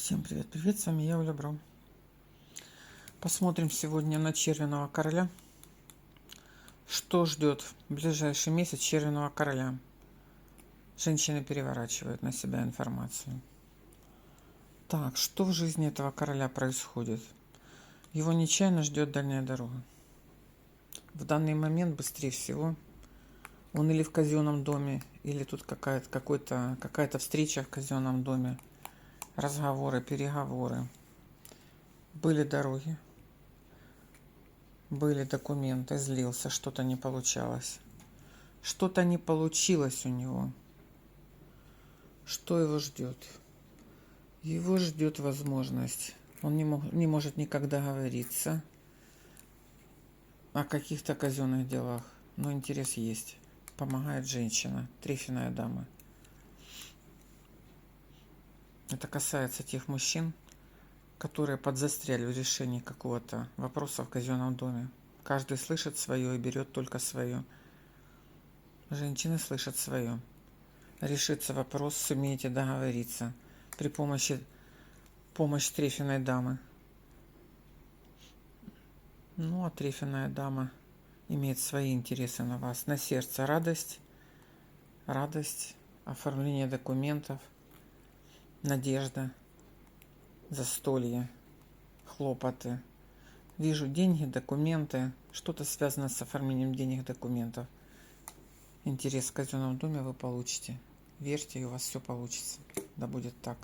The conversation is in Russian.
Всем привет, привет, с вами я, Оля Бро. Посмотрим сегодня на Червяного короля. Что ждет в ближайший месяц Червяного короля? Женщины переворачивают на себя информацию. Так, что в жизни этого короля происходит? Его нечаянно ждет дальняя дорога. В данный момент, быстрее всего, он или в казенном доме, или тут какая-то встреча в казенном доме, разговоры, переговоры. Были дороги. Были документы, злился, что-то не получалось. Что-то не получилось у него. Что его ждет? Его ждет возможность. Он не может никогда говориться о каких-то казенных делах. Но интерес есть. Помогает женщина, трефяная дама. Это касается тех мужчин, которые подзастряли в решении какого-то вопроса в казенном доме. Каждый слышит свое и берет только свое. Женщины слышат свое. Решится вопрос, сумеете договориться при помощи трефяной дамы. Ну, а трефяная дама имеет свои интересы на вас. На сердце радость, оформление документов, надежда, застолье, хлопоты. Вижу деньги, документы, что-то связано с оформлением денег, документов. Интерес в казенном доме вы получите. Верьте, и у вас все получится. Да будет так.